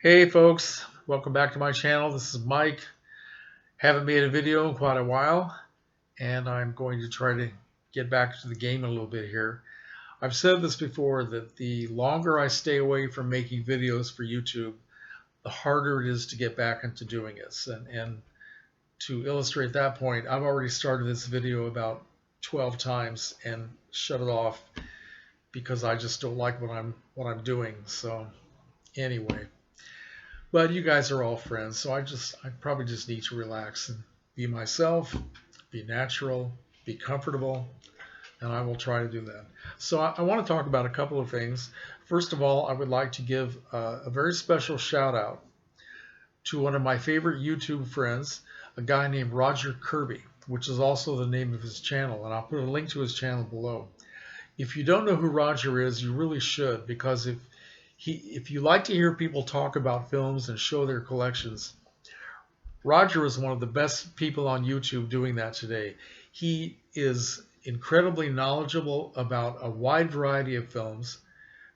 Hey folks, welcome back to my channel. This is Mike. Haven't made a video in quite a while, and I'm going to try to get back to the game a little bit here. I've said this before that the longer I stay away from making videos for YouTube, the harder it is to get back into doing it. And to illustrate that point, I've already started this video about 12 times and shut it off because I just don't like what I'm doing. So anyway. But you guys are all friends, so I probably just need to relax and be myself, be natural, be comfortable, and I will try to do that. So I want to talk about a couple of things. First of all, I would like to give a very special shout out to one of my favorite YouTube friends, a guy named Roger Kirby, which is also the name of his channel, and I'll put a link to his channel below. If you don't know who Roger is, you really should, because if you like to hear people talk about films and show their collections, Roger is one of the best people on YouTube doing that today. He is incredibly knowledgeable about a wide variety of films,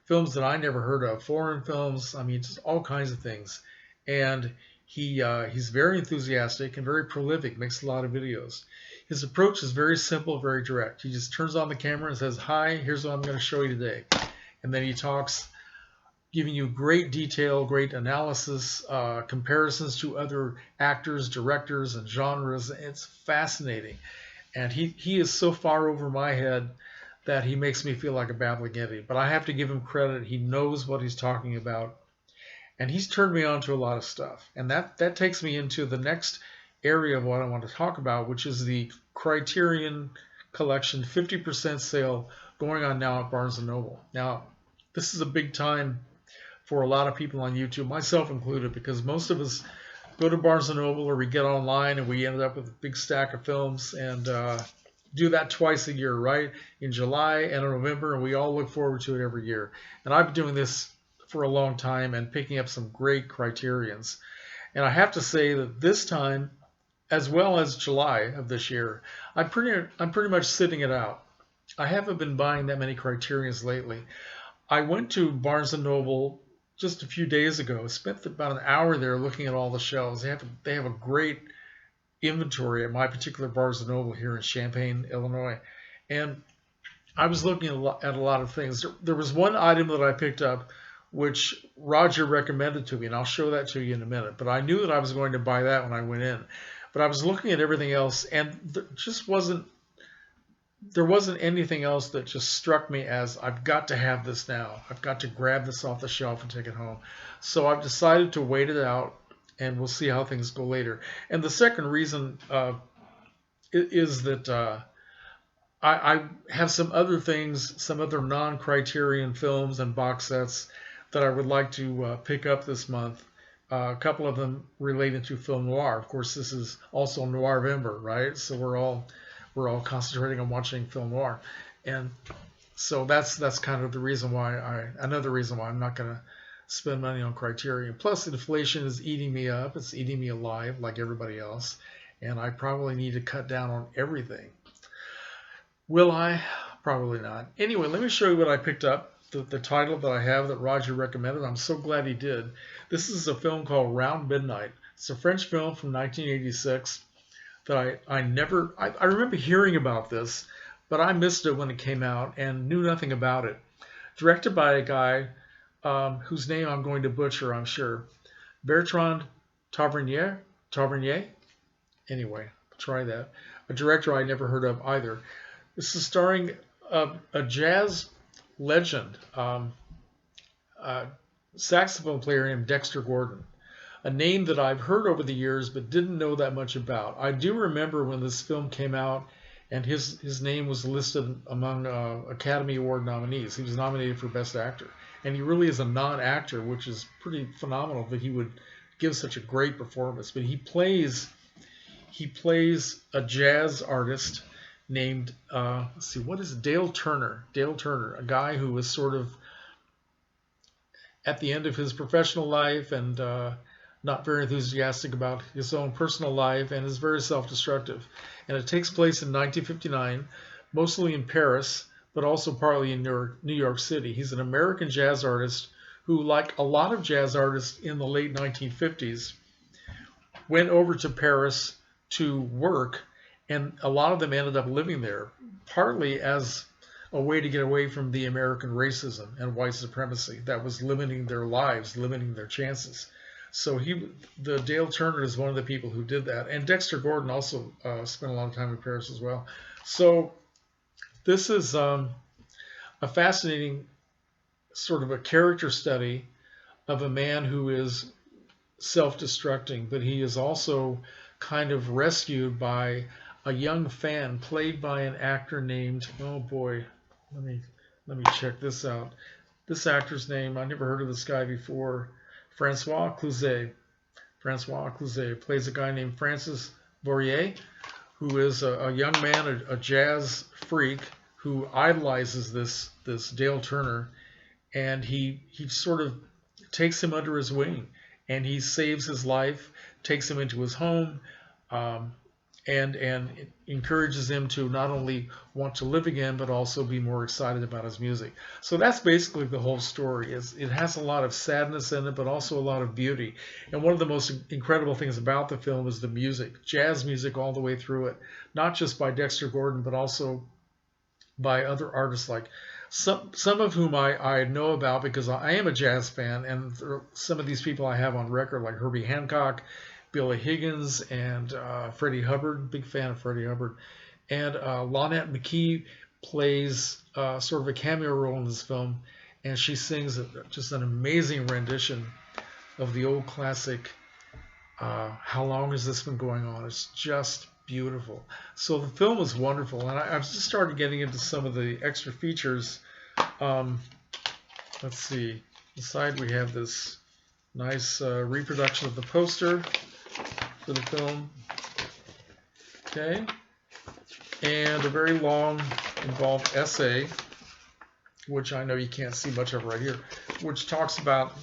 films that I never heard of, foreign films, I mean, just all kinds of things. And he's very enthusiastic and very prolific, makes a lot of videos. His approach is very simple, very direct. He just turns on the camera and says, "Hi, here's what I'm going to show you today." And then he talks, giving you great detail, great analysis, comparisons to other actors, directors, and genres. It's fascinating. And he is so far over my head that he makes me feel like a babbling idiot. But I have to give him credit. He knows what he's talking about. And he's turned me on to a lot of stuff. And that takes me into the next area of what I want to talk about, which is the Criterion Collection 50% sale going on now at Barnes & Noble. Now, this is a big time for a lot of people on YouTube, myself included, because most of us go to Barnes & Noble or we get online and we end up with a big stack of films and do that twice a year, right? In July and in November, and we all look forward to it every year. And I've been doing this for a long time and picking up some great Criterions. And I have to say that this time, as well as July of this year, I'm pretty much sitting it out. I haven't been buying that many Criterions lately. I went to Barnes & Noble just a few days ago, spent about an hour there looking at all the shelves. They have a great inventory at my particular Barnes & Noble here in Champaign, Illinois. And I was looking at a lot of things. There was one item that I picked up which Roger recommended to me, and I'll show that to you in a minute. But I knew that I was going to buy that when I went in. But I was looking at everything else, and there wasn't anything else that just struck me as, I've got to have this now. I've got to grab this off the shelf and take it home. So I've decided to wait it out, and we'll see how things go later. And the second reason is that I have some other things, some other non-Criterion films and box sets that I would like to pick up this month. A couple of them related to film noir. Of course, this is also Noirvember, right? So we're all concentrating on watching film noir, and so that's kind of the reason why another reason why I'm not going to spend money on Criterion. Plus, inflation is eating me up; it's eating me alive like everybody else, and I probably need to cut down on everything. Will I? Probably not. Anyway, let me show you what I picked up. The title that I have that Roger recommended. I'm so glad he did. This is a film called Round Midnight. It's a French film from 1986. That I remember hearing about this, but I missed it when it came out and knew nothing about it. Directed by a guy whose name I'm going to butcher, I'm sure. Bertrand Tavernier? Anyway, try that. A director I never heard of either. This is starring a jazz legend, saxophone player named Dexter Gordon. A name that I've heard over the years but didn't know that much about. I do remember when this film came out and his name was listed among Academy Award nominees. He was nominated for Best Actor. And he really is a non-actor, which is pretty phenomenal that he would give such a great performance. But he plays a jazz artist named, let's see, what is it? Dale Turner, a guy who was sort of at the end of his professional life and not very enthusiastic about his own personal life, and is very self-destructive. And it takes place in 1959, mostly in Paris, but also partly in New York City. He's an American jazz artist who, like a lot of jazz artists in the late 1950s, went over to Paris to work, and a lot of them ended up living there, partly as a way to get away from the American racism and white supremacy that was limiting their lives, limiting their chances. So the Dale Turner is one of the people who did that, and Dexter Gordon also spent a lot of time in Paris as well. So this is a fascinating sort of a character study of a man who is self-destructing, but he is also kind of rescued by a young fan played by an actor named, oh boy, let me check this out. This actor's name, I never heard of this guy before. Francois Cluzet. Francois Cluzet plays a guy named Francis Bourrier, who is a young man, a jazz freak who idolizes this Dale Turner, and he sort of takes him under his wing, and he saves his life, takes him into his home, and encourages him to not only want to live again, but also be more excited about his music. So that's basically the whole story. It has a lot of sadness in it, but also a lot of beauty. And one of the most incredible things about the film is the music, jazz music all the way through it, not just by Dexter Gordon, but also by other artists, like some of whom I know about because I am a jazz fan, and some of these people I have on record, like Herbie Hancock, Billy Higgins, and Freddie Hubbard. Big fan of Freddie Hubbard. And Lonette McKee plays sort of a cameo role in this film, and she sings just an amazing rendition of the old classic, How Long Has This Been Going On? It's just beautiful. So the film is wonderful, and I've just started getting into some of the extra features. Let's see. Inside we have this nice reproduction of the poster for the film. Okay. And a very long, involved essay, which I know you can't see much of right here, which talks about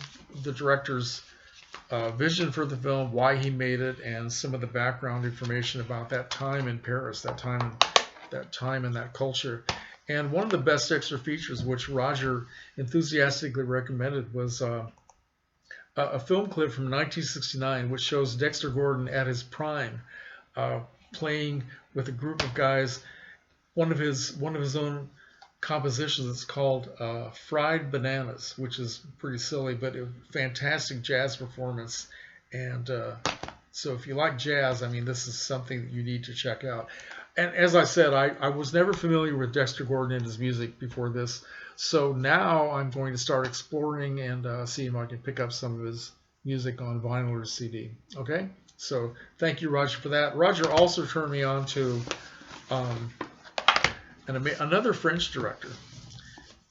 the director's vision for the film, why he made it, and some of the background information about that time in Paris, that time and that culture. And one of the best extra features, which Roger enthusiastically recommended, was a film clip from 1969, which shows Dexter Gordon at his prime, playing with a group of guys. One of his own compositions is called Fried Bananas, which is pretty silly, but a fantastic jazz performance. And so if you like jazz, I mean, this is something that you need to check out. And as I said, I was never familiar with Dexter Gordon and his music before this. So now I'm going to start exploring and see if I can pick up some of his music on vinyl or CD. Okay? So thank you, Roger, for that. Roger also turned me on to another French director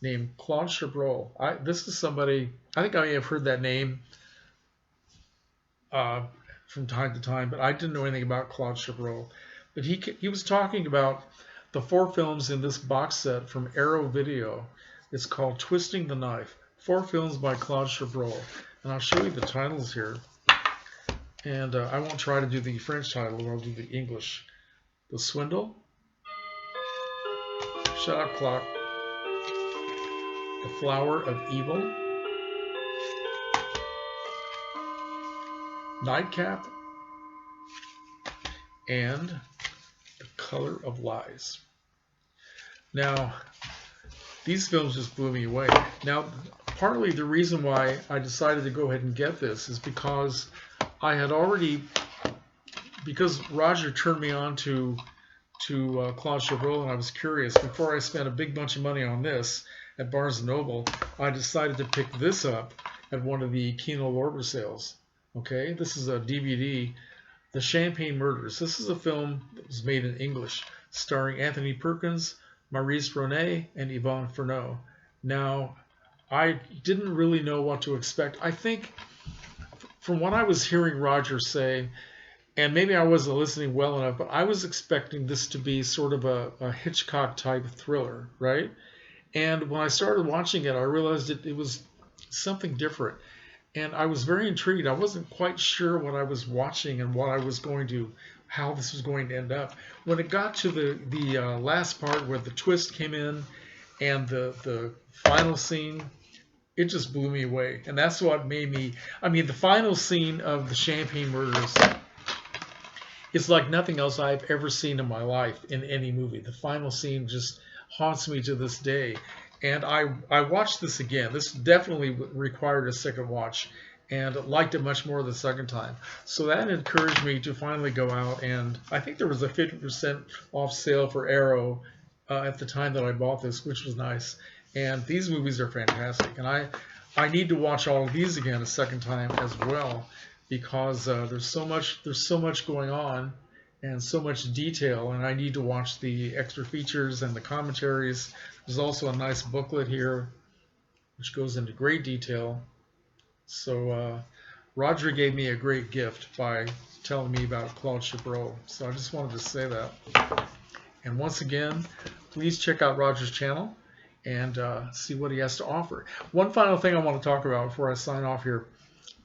named Claude Chabrol. This is somebody, I think I may have heard that name from time to time, but I didn't know anything about Claude Chabrol. But he was talking about the 4 films in this box set from Arrow Video. It's called Twisting the Knife. 4 films by Claude Chabrol. And I'll show you the titles here. And I won't try to do the French title, I'll do the English. The Swindle, Shut Up Clock, The Flower of Evil, Nightcap, and The Color of Lies. Now, these films just blew me away. Now, partly the reason why I decided to go ahead and get this is because I had already, because Roger turned me on to Claude Chabrol, and I was curious. Before I spent a big bunch of money on this at Barnes & Noble, I decided to pick this up at one of the Kino Lorber sales. Okay, this is a DVD, The Champagne Murders. This is a film that was made in English, starring Anthony Perkins, Maurice Ronet, and Yvonne Furneaux. Now, I didn't really know what to expect. I think, from what I was hearing Roger say, and maybe I wasn't listening well enough, but I was expecting this to be sort of a Hitchcock-type thriller, right? And when I started watching it, I realized it was something different. And I was very intrigued. I wasn't quite sure what I was watching and how this was going to end up. When it got to the last part where the twist came in and the final scene, it just blew me away. And that's what made me, I mean, the final scene of the Champagne Murders is like nothing else I've ever seen in my life in any movie. The final scene just haunts me to this day. And I watched this again. This definitely required a second watch, and liked it much more the second time. So that encouraged me to finally go out, and I think there was a 50% off sale for Arrow at the time that I bought this, which was nice. And these movies are fantastic, and I need to watch all of these again a second time as well, because there's so much going on and so much detail, and I need to watch the extra features and the commentaries. There's also a nice booklet here which goes into great detail. So Roger gave me a great gift by telling me about Claude Chabrol. So I just wanted to say that. And once again, please check out Roger's channel and see what he has to offer. One final thing I want to talk about before I sign off here.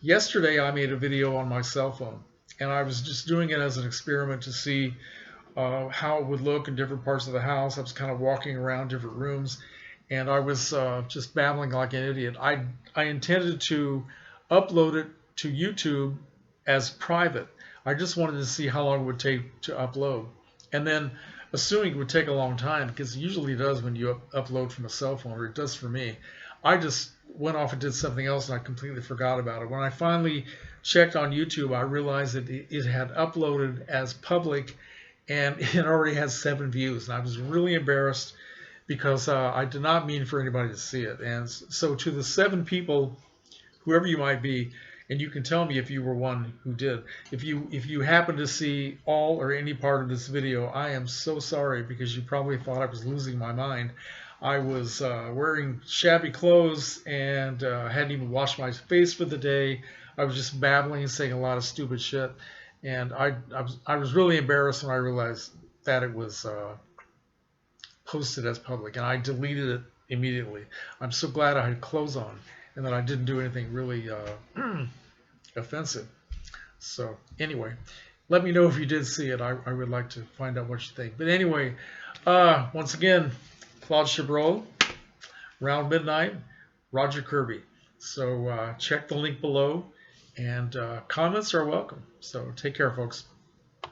Yesterday I made a video on my cell phone, and I was just doing it as an experiment to see how it would look in different parts of the house. I was kind of walking around different rooms, and I was just babbling like an idiot. I intended to upload it to YouTube as private. I just wanted to see how long it would take to upload. And then, assuming it would take a long time, because it usually does when you upload from a cell phone, or it does for me, I just went off and did something else, and I completely forgot about it. When I finally checked on YouTube, I realized that it had uploaded as public, and it already has 7 views. And I was really embarrassed, because I did not mean for anybody to see it. And so to the 7 people, whoever you might be, and you can tell me if you were one who did, if you happen to see all or any part of this video, I am so sorry, because you probably thought I was losing my mind. I was wearing shabby clothes and hadn't even washed my face for the day. I was just babbling and saying a lot of stupid shit, and I was really embarrassed when I realized that it was posted as public, and I deleted it immediately. I'm so glad I had clothes on and that I didn't do anything really offensive. So anyway, let me know if you did see it. I would like to find out what you think. But anyway, once again, Claude Chabrol, Round Midnight, Roger Kirby. So check the link below, and comments are welcome. So take care, folks.